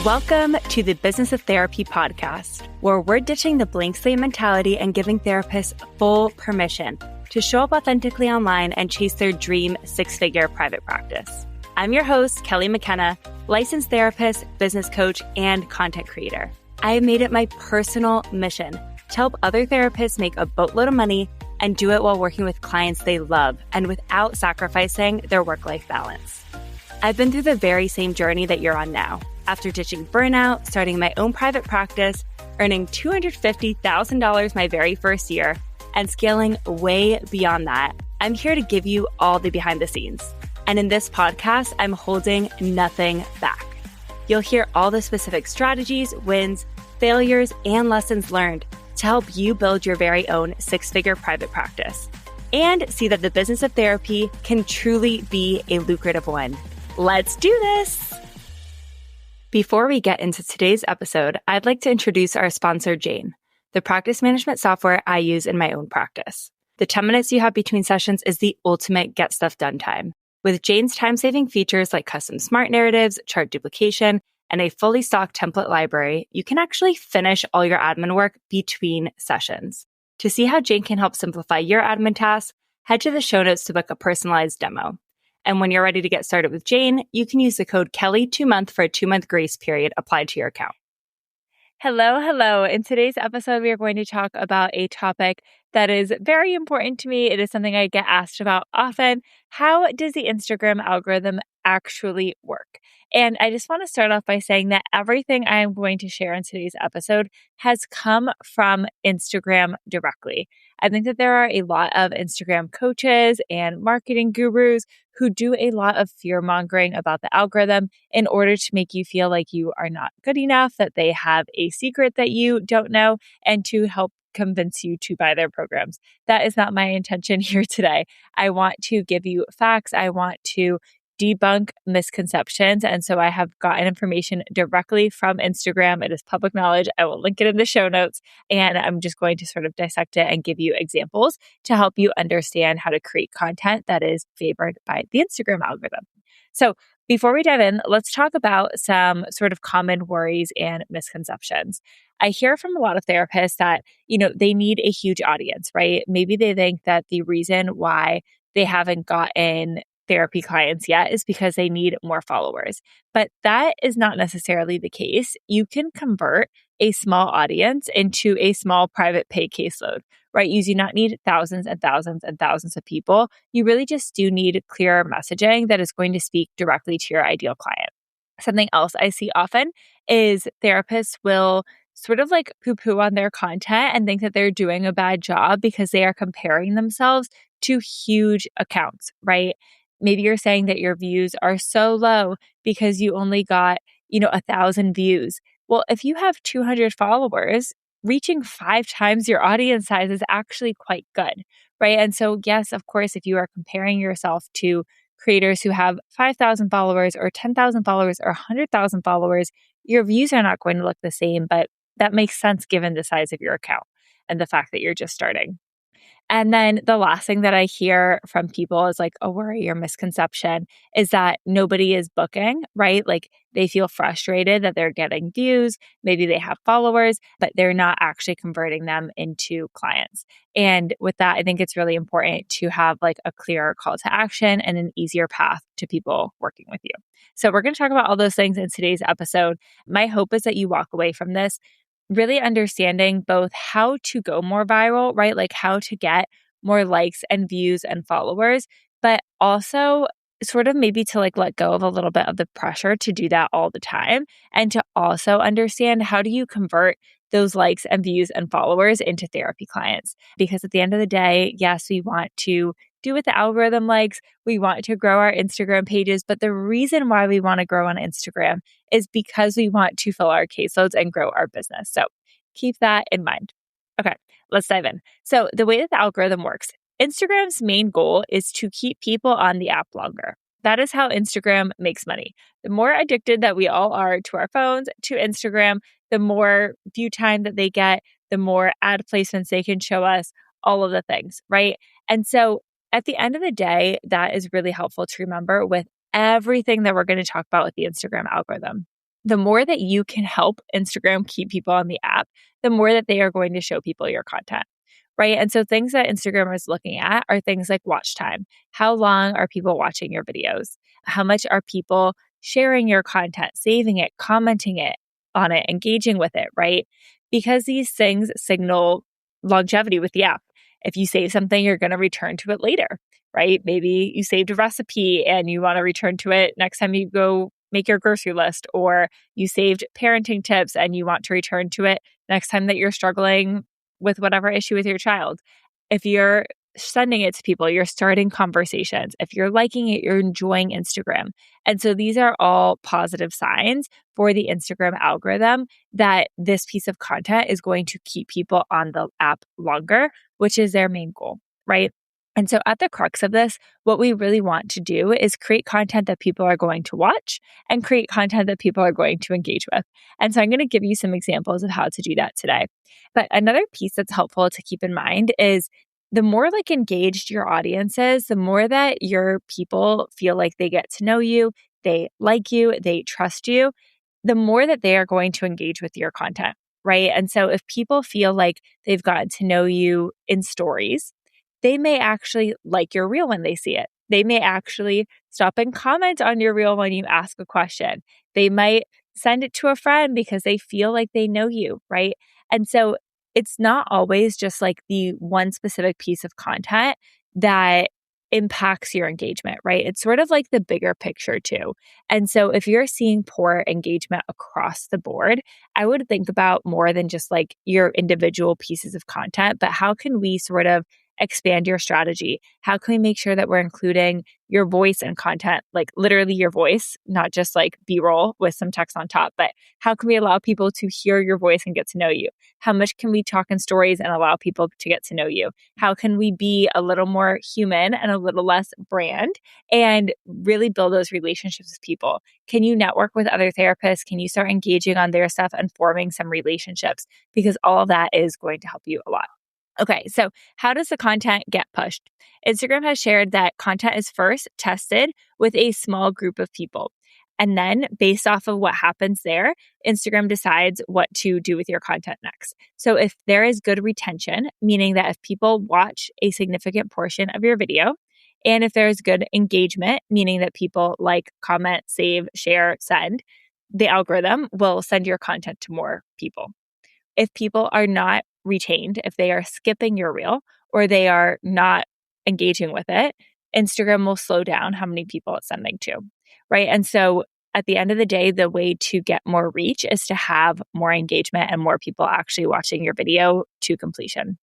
Welcome to the Business of Therapy podcast, where we're ditching the blank slate mentality and giving therapists full permission to show up authentically online and chase their dream six-figure private practice. I'm your host, Kelly McKenna, licensed therapist, business coach, and content creator. I have made it my personal mission to help other therapists make a boatload of money and do it while working with clients they love and without sacrificing their work-life balance. I've been through the very same journey that you're on now. After ditching burnout, starting my own private practice, earning $250,000 my very first year, and scaling way beyond that, I'm here to give you all the behind the scenes. And in this podcast, I'm holding nothing back. You'll hear all the specific strategies, wins, failures, and lessons learned to help you build your very own six-figure private practice and see that the business of therapy can truly be a lucrative one. Let's do this! Before we get into today's episode, I'd like to introduce our sponsor, Jane, the practice management software I use in my own practice. The 10 minutes you have between sessions is the ultimate get stuff done time. With Jane's time-saving features like custom smart narratives, chart duplication, and a fully stocked template library, you can actually finish all your admin work between sessions. To see how Jane can help simplify your admin tasks, head to the show notes to book a personalized demo. And when you're ready to get started with Jane, you can use the code Kelly2month for a 2-month grace period applied to your account. Hello. In today's episode, we are going to talk about a topic that is very important to me. It is something I get asked about often. How does the Instagram algorithm actually work? And I just want to start off by saying that everything I am going to share in today's episode has come from Instagram directly. I think that there are a lot of Instagram coaches and marketing gurus who do a lot of fear mongering about the algorithm in order to make you feel like you are not good enough, that they have a secret that you don't know, and to help convince you to buy their programs. That is not my intention here today. I want to give you facts. I want to debunk misconceptions. And so I have gotten information directly from Instagram. It is public knowledge. I will link it in the show notes. And I'm just going to sort of dissect it and give you examples to help you understand how to create content that is favored by the Instagram algorithm. So before we dive in, let's talk about some sort of common worries and misconceptions. I hear from a lot of therapists that, they need a huge audience, right? Maybe they think that the reason why they haven't gotten therapy clients yet is because they need more followers. But that is not necessarily the case. You can convert a small audience into a small private pay caseload, right? You do not need thousands and thousands and thousands of people. You really just do need clearer messaging that is going to speak directly to your ideal client. Something else I see often is therapists will sort of like poo-poo on their content and think that they're doing a bad job because they are comparing themselves to huge accounts, right? Maybe you're saying that your views are so low because you only got, 1,000 views. Well, if you have 200 followers, reaching 5 times your audience size is actually quite good, right? And so, yes, of course, if you are comparing yourself to creators who have 5,000 followers or 10,000 followers or 100,000 followers, your views are not going to look the same, but that makes sense given the size of your account and the fact that you're just starting. And then the last thing that I hear from people is like a worry or misconception is that nobody is booking, right? Like they feel frustrated that they're getting views, maybe they have followers, but they're not actually converting them into clients. And with that, I think it's really important to have like a clearer call to action and an easier path to people working with you. So we're going to talk about all those things in today's episode. My hope is that you walk away from this really understanding both how to go more viral, right? Like how to get more likes and views and followers, but also sort of maybe to like let go of a little bit of the pressure to do that all the time and to also understand how do you convert those likes and views and followers into therapy clients? Because at the end of the day, yes, we want to do what the algorithm likes. We want to grow our Instagram pages, but the reason why we want to grow on Instagram is because we want to fill our caseloads and grow our business. So keep that in mind. Okay, let's dive in. So the way that the algorithm works, Instagram's main goal is to keep people on the app longer. That is how Instagram makes money. The more addicted that we all are to our phones, to Instagram, the more view time that they get, the more ad placements they can show us, all of the things, right? And so at the end of the day, that is really helpful to remember with everything that we're going to talk about with the Instagram algorithm. the more that you can help Instagram keep people on the app, the more that they are going to show people your content, right? And so things that Instagram is looking at are things like watch time. How long are people watching your videos? How much are people sharing your content, saving it, commenting it on it, engaging with it, right? Because these things signal longevity with the app. If you save something, you're going to return to it later, right? Maybe you saved a recipe and you want to return to it next time you go make your grocery list, or you saved parenting tips and you want to return to it next time that you're struggling with whatever issue with your child. If you're sending it to people, you're starting conversations. If you're liking it, you're enjoying Instagram. And so these are all positive signs for the Instagram algorithm that this piece of content is going to keep people on the app longer, which is their main goal, right? And so at the crux of this, what we really want to do is create content that people are going to watch and create content that people are going to engage with. And so I'm going to give you some examples of how to do that today. But another piece that's helpful to keep in mind is the more like engaged your audience is, the more that your people feel like they get to know you, they like you, they trust you, the more that they are going to engage with your content, right? And so if people feel like they've gotten to know you in stories, they may actually like your reel when they see it. They may actually stop and comment on your reel when you ask a question. They might send it to a friend because they feel like they know you, right? And so it's not always just like the one specific piece of content that impacts your engagement, right? It's sort of like the bigger picture too. And so if you're seeing poor engagement across the board, I would think about more than just like your individual pieces of content, but how can we sort of expand your strategy? How can we make sure that we're including your voice and content, like literally your voice, not just like B-roll with some text on top, but how can we allow people to hear your voice and get to know you? How much can we talk in stories and allow people to get to know you? How can we be a little more human and a little less brand and really build those relationships with people? Can you network with other therapists? Can you start engaging on their stuff and forming some relationships? Because all of that is going to help you a lot. Okay, so how does the content get pushed? Instagram has shared that content is first tested with a small group of people. And then, based off of what happens there, Instagram decides what to do with your content next. So, if there is good retention, meaning that if people watch a significant portion of your video, and if there's good engagement, meaning that people like, comment, save, share, send, the algorithm will send your content to more people. If people are not retained, if they are skipping your reel or they are not engaging with it, Instagram will slow down how many people it's sending to, right? And so at the end of the day, the way to get more reach is to have more engagement and more people actually watching your video to completion.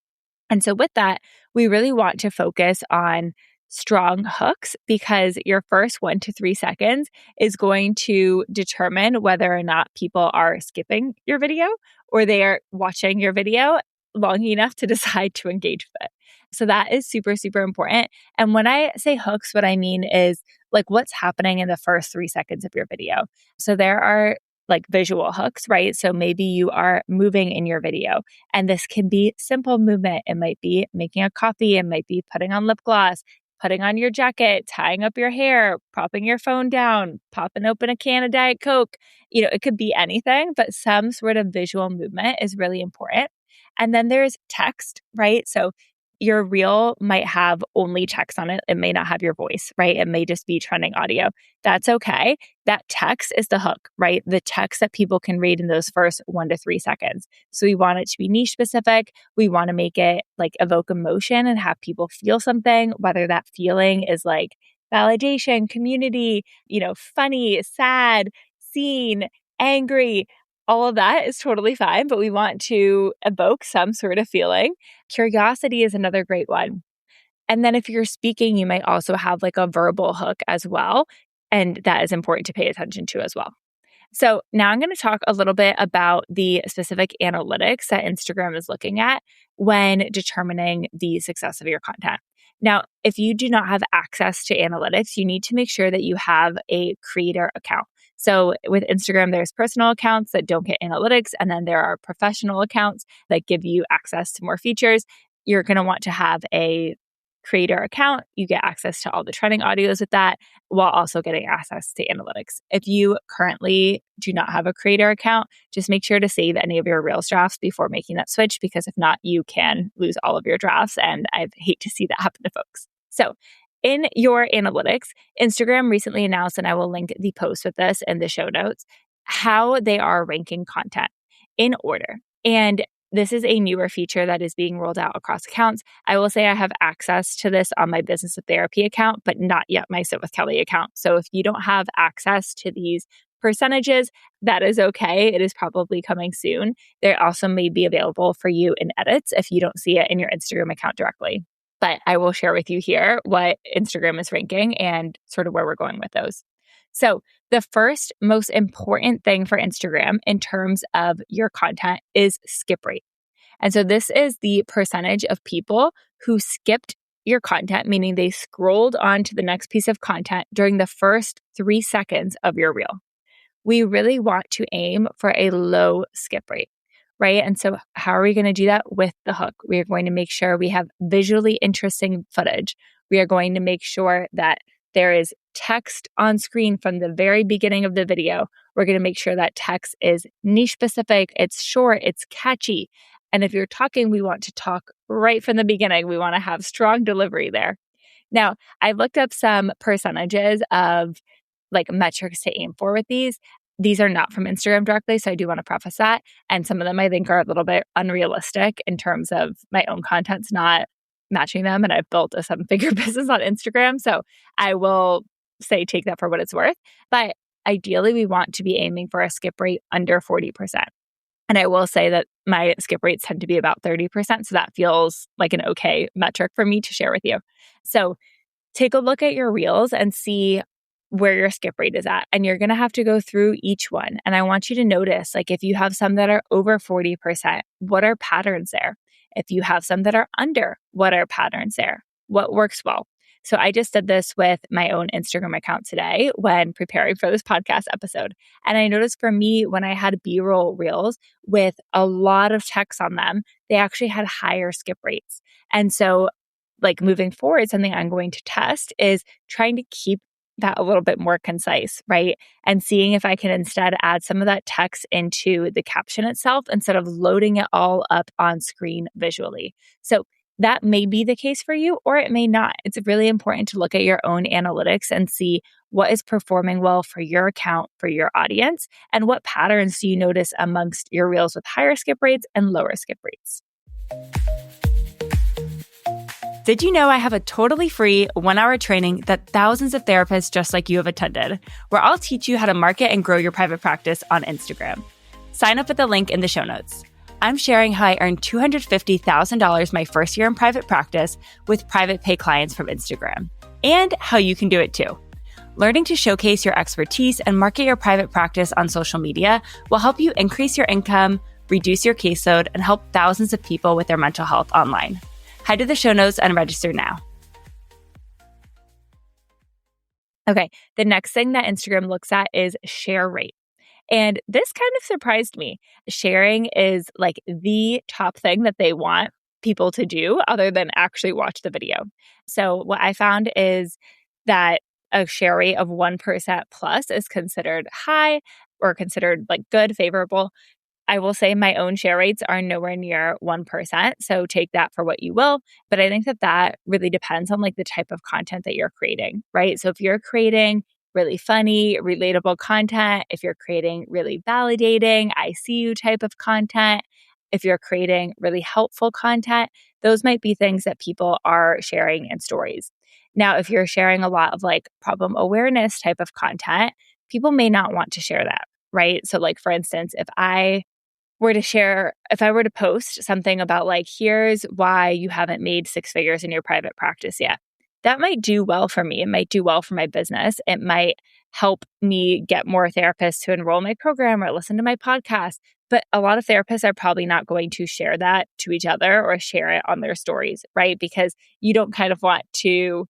And so with that, we really want to focus on strong hooks because your first 1 to 3 seconds is going to determine whether or not people are skipping your video or they are watching your video long enough to decide to engage with it. So that is super, super important. And when I say hooks, what I mean is like what's happening in the first 3 seconds of your video. So there are like visual hooks, right? So maybe you are moving in your video and this can be simple movement. It might be making a coffee. It might be putting on lip gloss, putting on your jacket, tying up your hair, propping your phone down, popping open a can of Diet Coke. You know, it could be anything, but some sort of visual movement is really important. And then there's text, right? So your reel might have only text on it. It may not have your voice, right? It may just be trending audio. That's okay. That text is the hook, right? The text that people can read in those first 1 to 3 seconds. So we want it to be niche specific. We want to make it like evoke emotion and have people feel something, whether that feeling is like validation, community, you know, funny, sad, seen, angry. All of that is totally fine, but we want to evoke some sort of feeling. Curiosity is another great one. And then if you're speaking, you might also have like a verbal hook as well. And that is important to pay attention to as well. So now I'm going to talk a little bit about the specific analytics that Instagram is looking at when determining the success of your content. Now, if you do not have access to analytics, you need to make sure that you have a creator account. So with Instagram, there's personal accounts that don't get analytics, and then there are professional accounts that give you access to more features. You're going to want to have a creator account, you get access to all the trending audios with that while also getting access to analytics. If you currently do not have a creator account, just make sure to save any of your Reels drafts before making that switch, because if not, you can lose all of your drafts. And I hate to see that happen to folks. So in your analytics, Instagram recently announced, and I will link the post with this in the show notes, how they are ranking content in order. And this is a newer feature that is being rolled out across accounts. I will say I have access to this on my Business of Therapy account, but not yet my Sit with Kelly account. So if you don't have access to these percentages, that is okay. It is probably coming soon. They also may be available for you in edits if you don't see it in your Instagram account directly. But I will share with you here what Instagram is ranking and sort of where we're going with those. So the first most important thing for Instagram in terms of your content is skip rate. And so this is the percentage of people who skipped your content, meaning they scrolled on to the next piece of content during the first 3 seconds of your reel. We really want to aim for a low skip rate, right? And so how are we going to do that? With the hook. We are going to make sure we have visually interesting footage. We are going to make sure that there is text on screen from the very beginning of the video. We're going to make sure that text is niche specific, it's short, it's catchy. And if you're talking, we want to talk right from the beginning. We want to have strong delivery there. Now, I looked up some percentages of like metrics to aim for with these. These are not from Instagram directly, so I do want to preface that. And some of them I think are a little bit unrealistic in terms of my own content's not matching them. And I've built a 7-figure business on Instagram. So I will say take that for what it's worth. But ideally, we want to be aiming for a skip rate under 40%. And I will say that my skip rates tend to be about 30%. So that feels like an okay metric for me to share with you. So take a look at your reels and see where your skip rate is at. And you're going to have to go through each one. And I want you to notice, like if you have some that are over 40%, what are patterns there? If you have some that are under, what are patterns there? What works well? So I just did this with my own Instagram account today when preparing for this podcast episode. And I noticed for me, when I had B-roll reels with a lot of text on them, they actually had higher skip rates. And so like moving forward, something I'm going to test is trying to keep that a little bit more concise, right? And seeing if I can instead add some of that text into the caption itself instead of loading it all up on screen visually. So that may be the case for you, or it may not. It's really important to look at your own analytics and see what is performing well for your account, for your audience, and what patterns do you notice amongst your reels with higher skip rates and lower skip rates. Did you know I have a totally free 1-hour training that thousands of therapists just like you have attended, where I'll teach you how to market and grow your private practice on Instagram? Sign up at the link in the show notes. I'm sharing how I earned $250,000 my first year in private practice with private pay clients from Instagram, and how you can do it too. Learning to showcase your expertise and market your private practice on social media will help you increase your income, reduce your caseload, and help thousands of people with their mental health online. Head to the show notes and register now. Okay, the next thing that Instagram looks at is share rate. And this kind of surprised me. Sharing is like the top thing that they want people to do other than actually watch the video. So what I found is that a share rate of 1% plus is considered high or considered like good, favorable. I will say my own share rates are nowhere near 1%. So take that for what you will. But I think that that really depends on like the type of content that you're creating, right? So if you're creating really funny, relatable content, if you're creating really validating, I see you type of content, if you're creating really helpful content, those might be things that people are sharing in stories. Now, if you're sharing a lot of like problem awareness type of content, people may not want to share that, right? So like, for instance, if I were to post something about like, here's why you haven't made 6 figures in your private practice yet, that might do well for me. It might do well for my business. It might help me get more therapists to enroll in my program or listen to my podcast. But a lot of therapists are probably not going to share that to each other or share it on their stories, right? Because you don't kind of want to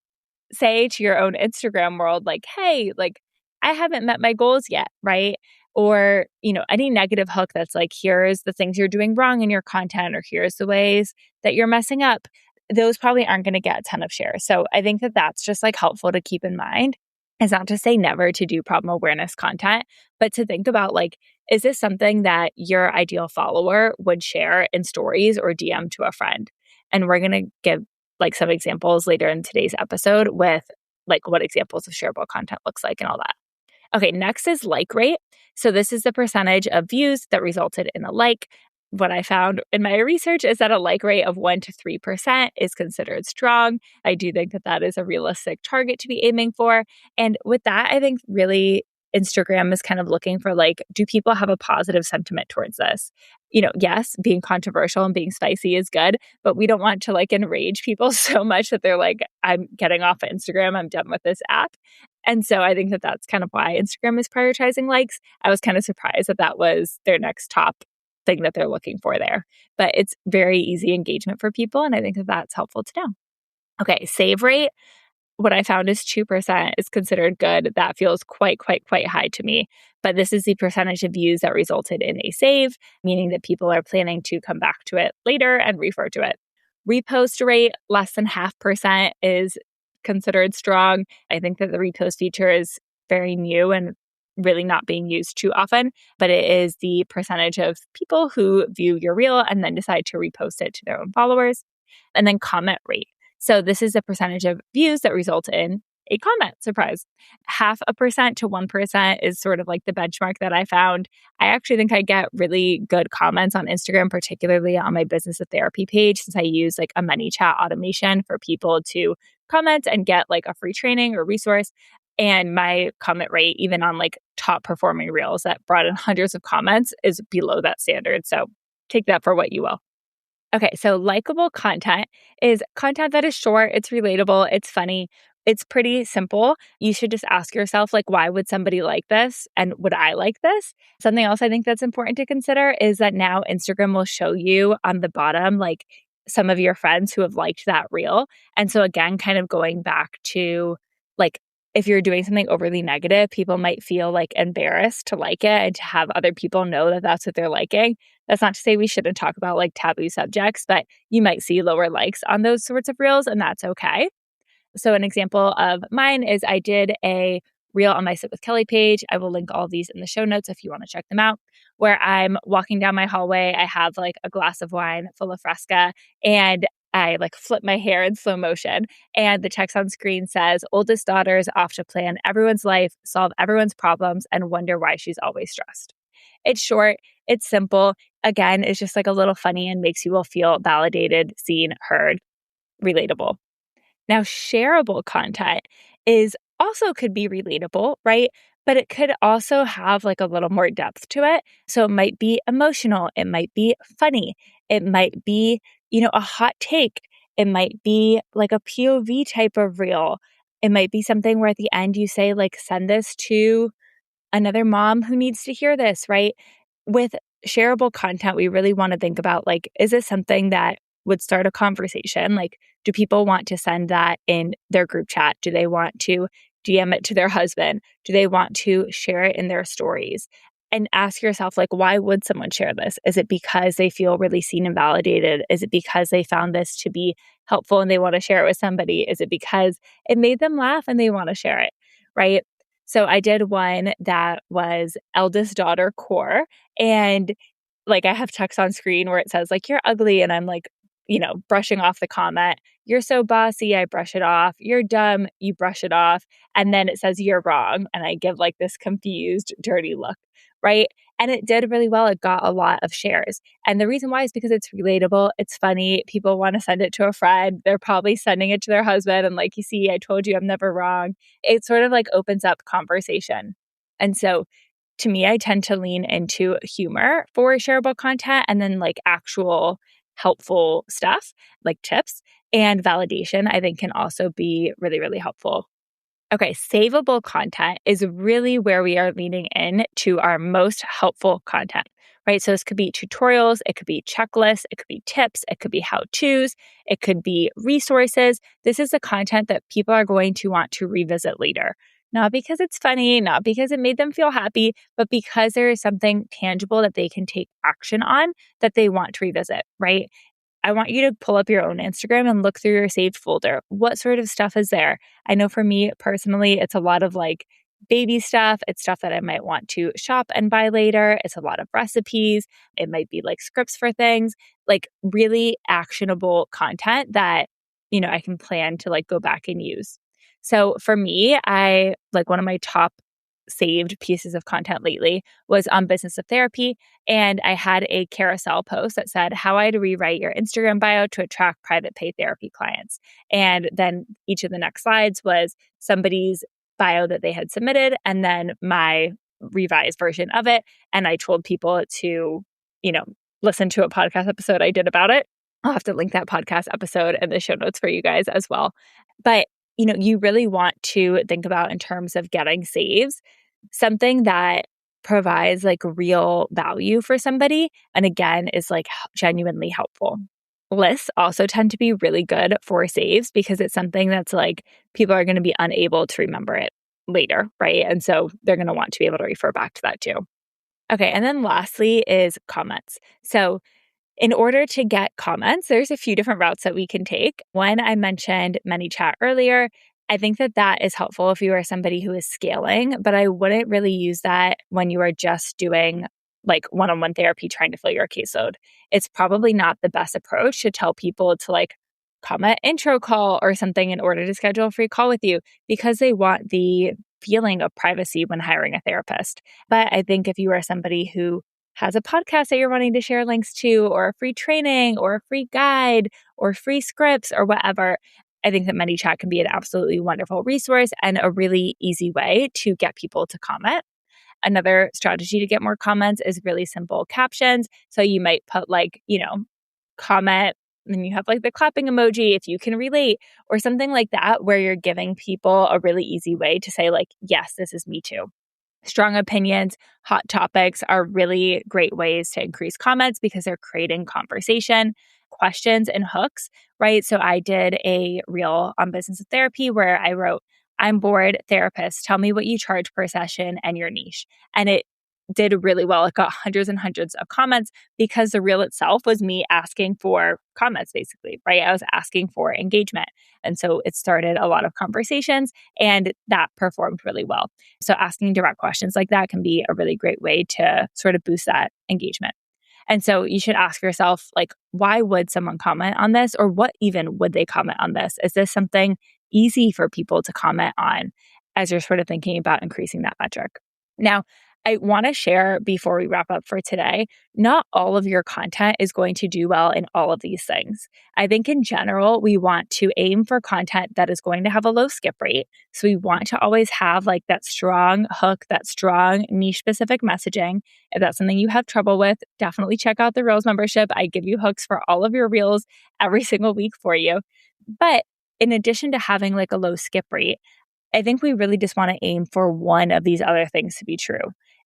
say to your own Instagram world, like, hey, like, I haven't met my goals yet, right? Or, any negative hook that's like, here's the things you're doing wrong in your content, or here's the ways that you're messing up. those probably aren't going to get a ton of shares. So I think that that's just like helpful to keep in mind. It's not to say never to do problem awareness content, but to think about like, is this something that your ideal follower would share in stories or DM to a friend? And we're going to give like some examples later in today's episode with like what examples of shareable content looks like and all that. Okay, next is like rate. So this is the percentage of views that resulted in a like. What I found in my research is that a like rate of 1% to 3% is considered strong. I do think that that is a realistic target to be aiming for. And with that, I think really Instagram is kind of looking for like, do people have a positive sentiment towards this? Yes, being controversial and being spicy is good, but we don't want to like enrage people so much that they're like, I'm getting off of Instagram, I'm done with this app. And so I think that that's kind of why Instagram is prioritizing likes. I was kind of surprised that that was their next top thing that they're looking for there. But it's very easy engagement for people. And I think that that's helpful to know. Okay, save rate. What I found is 2% is considered good. That feels quite high to me. But this is the percentage of views that resulted in a save, meaning that people are planning to come back to it later and refer to it. Repost rate, less than 0.5% is considered strong. I think that the repost feature is very new and really not being used too often, but it is the percentage of people who view your reel and then decide to repost it to their own followers. And then comment rate. So this is the percentage of views that result in a comment. Surprise. 0.5% to 1% is sort of like the benchmark that I found. I actually think I get really good comments on Instagram, particularly on my business of therapy page, since I use like a ManyChat automation for people to comment and get like a free training or resource. And my comment rate, even on like top performing reels that brought in hundreds of comments, is below that standard. So take that for what you will. Okay, so likable content is content that is short, it's relatable, it's funny, it's pretty simple. You should just ask yourself, like, why would somebody like this? And would I like this? Something else I think that's important to consider is that now Instagram will show you on the bottom, like, some of your friends who have liked that reel. And so, again, kind of going back to, like, if you're doing something overly negative, people might feel like embarrassed to like it and to have other people know that that's what they're liking. That's not to say we shouldn't talk about like taboo subjects, but you might see lower likes on those sorts of reels, and that's okay. So an example of mine is I did a reel on my Sit with Kelly page. I will link all these in the show notes if you want to check them out, where I'm walking down my hallway. I have like a glass of wine full of Fresca, and I like flip my hair in slow motion. And the text on screen says, oldest daughter is off to plan everyone's life, solve everyone's problems, and wonder why she's always stressed. It's short, it's simple. Again, it's just like a little funny and makes you all feel validated, seen, heard, relatable. Now, shareable content is also could be relatable, right? But it could also have like a little more depth to it. So it might be emotional. It might be funny. It might be, a hot take. It might be like a POV type of reel. It might be something where at the end you say, like, send this to another mom who needs to hear this, right? With shareable content, we really want to think about, like, is this something that would start a conversation? Like, do people want to send that in their group chat? Do they want to DM it to their husband? Do they want to share it in their stories? And ask yourself, like, why would someone share this? Is it because they feel really seen and validated? Is it because they found this to be helpful and they want to share it with somebody? Is it because it made them laugh and they want to share it, right? So I did one that was eldest daughter core, and like I have text on screen where it says like, you're ugly. And I'm like, brushing off the comment. You're so bossy. I brush it off. You're dumb. You brush it off. And then it says you're wrong. And I give like this confused, dirty look, right? And it did really well. It got a lot of shares. And the reason why is because it's relatable. It's funny. People want to send it to a friend. They're probably sending it to their husband. And like, you see, I told you I'm never wrong. It sort of like opens up conversation. And so to me, I tend to lean into humor for shareable content and then like actual helpful stuff like tips and validation, I think can also be really, really helpful. Okay, savable content is really where we are leaning in to our most helpful content, right? So this could be tutorials, it could be checklists, it could be tips, it could be how-tos, it could be resources. This is the content that people are going to want to revisit later. Not because it's funny, not because it made them feel happy, but because there is something tangible that they can take action on that they want to revisit, right? I want you to pull up your own Instagram and look through your saved folder. What sort of stuff is there? I know for me personally, it's a lot of like baby stuff. It's stuff that I might want to shop and buy later. It's a lot of recipes. It might be like scripts for things, like really actionable content that, I can plan to like go back and use. So for me, I like one of my top saved pieces of content lately was on business of therapy. And I had a carousel post that said how I'd rewrite your Instagram bio to attract private pay therapy clients. And then each of the next slides was somebody's bio that they had submitted and then my revised version of it. And I told people to, listen to a podcast episode I did about it. I'll have to link that podcast episode in the show notes for you guys as well. But you really want to think about in terms of getting saves, something that provides like real value for somebody. And again, is like genuinely helpful. Lists also tend to be really good for saves because it's something that's like people are going to be unable to remember it later, right? And so they're going to want to be able to refer back to that too. Okay. And then lastly is comments. So in order to get comments, there's a few different routes that we can take. When I mentioned ManyChat earlier, I think that that is helpful if you are somebody who is scaling, but I wouldn't really use that when you are just doing like one-on-one therapy trying to fill your caseload. It's probably not the best approach to tell people to like comment intro call or something in order to schedule a free call with you because they want the feeling of privacy when hiring a therapist. But I think if you are somebody who has a podcast that you're wanting to share links to, or a free training, or a free guide, or free scripts, or whatever, I think that ManyChat can be an absolutely wonderful resource and a really easy way to get people to comment. Another strategy to get more comments is really simple captions. So you might put like, comment, and you have like the clapping emoji if you can relate, or something like that, where you're giving people a really easy way to say like, yes, this is me too. Strong opinions, hot topics are really great ways to increase comments because they're creating conversation, questions, and hooks, right? So I did a reel on business of therapy where I wrote, I'm bored, therapist, tell me what you charge per session and your niche. And it did really well. It got hundreds and hundreds of comments because the reel itself was me asking for comments, basically, right? I was asking for engagement. And so it started a lot of conversations and that performed really well. So asking direct questions like that can be a really great way to sort of boost that engagement. And so you should ask yourself, like, why would someone comment on this? Or what even would they comment on this? Is this something easy for people to comment on as you're sort of thinking about increasing that metric? Now, I want to share before we wrap up for today, not all of your content is going to do well in all of these things. I think in general, we want to aim for content that is going to have a low skip rate. So we want to always have like that strong hook, that strong niche specific messaging. If that's something you have trouble with, definitely check out the Reels membership. I give you hooks for all of your Reels every single week for you. But in addition to having like a low skip rate, I think we really just want to aim for one of these other things to be true.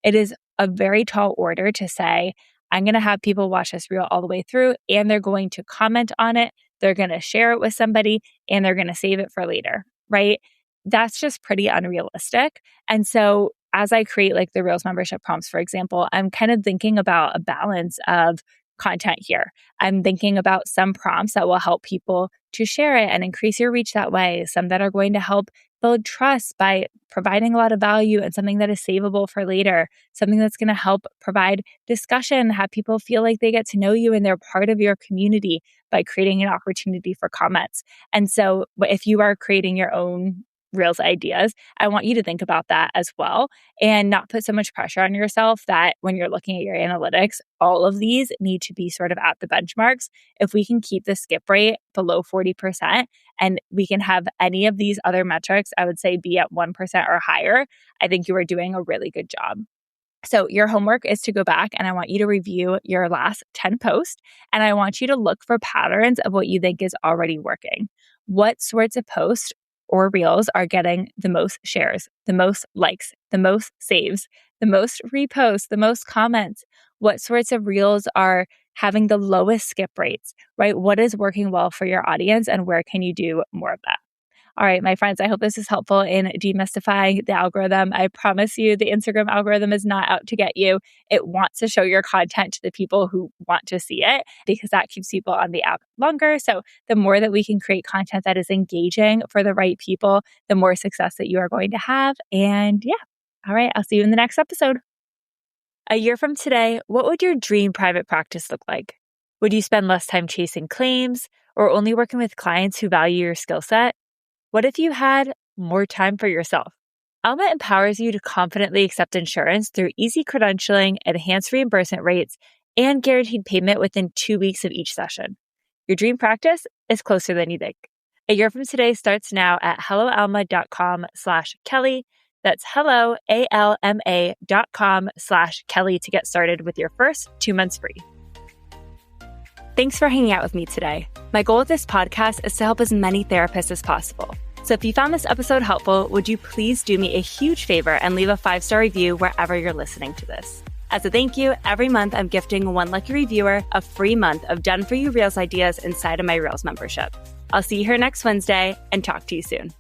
It is a very tall order to say, I'm going to have people watch this reel all the way through and they're going to comment on it. They're going to share it with somebody and they're going to save it for later, right? That's just pretty unrealistic. And so as I create like the Reels membership prompts, for example, I'm kind of thinking about a balance of content here. I'm thinking about some prompts that will help people to share it and increase your reach that way. Some that are going to help build trust by providing a lot of value and something that is savable for later, something that's going to help provide discussion, have people feel like they get to know you and they're part of your community by creating an opportunity for comments. And so if you are creating your own Reels ideas, I want you to think about that as well and not put so much pressure on yourself that when you're looking at your analytics, all of these need to be sort of at the benchmarks. If we can keep the skip rate below 40% and we can have any of these other metrics, I would say be at 1% or higher, I think you are doing a really good job. So your homework is to go back and I want you to review your last 10 posts and I want you to look for patterns of what you think is already working. What sorts of posts or reels are getting the most shares, the most likes, the most saves, the most reposts, the most comments? What sorts of reels are having the lowest skip rates, right? What is working well for your audience and where can you do more of that? All right, my friends, I hope this is helpful in demystifying the algorithm. I promise you the Instagram algorithm is not out to get you. It wants to show your content to the people who want to see it because that keeps people on the app longer. So the more that we can create content that is engaging for the right people, the more success that you are going to have. And yeah, all right, I'll see you in the next episode. A year from today, what would your dream private practice look like? Would you spend less time chasing claims or only working with clients who value your skill set? What if you had more time for yourself? Alma empowers you to confidently accept insurance through easy credentialing, enhanced reimbursement rates, and guaranteed payment within 2 weeks of each session. Your dream practice is closer than you think. A year from today starts now at helloalma.com/Kelly. That's helloalma.com/Kelly to get started with your first 2 months free. Thanks for hanging out with me today. My goal with this podcast is to help as many therapists as possible. So if you found this episode helpful, would you please do me a huge favor and leave a 5-star review wherever you're listening to this? As a thank you, every month I'm gifting one lucky reviewer a free month of done-for-you Reels ideas inside of my Reels membership. I'll see you here next Wednesday and talk to you soon.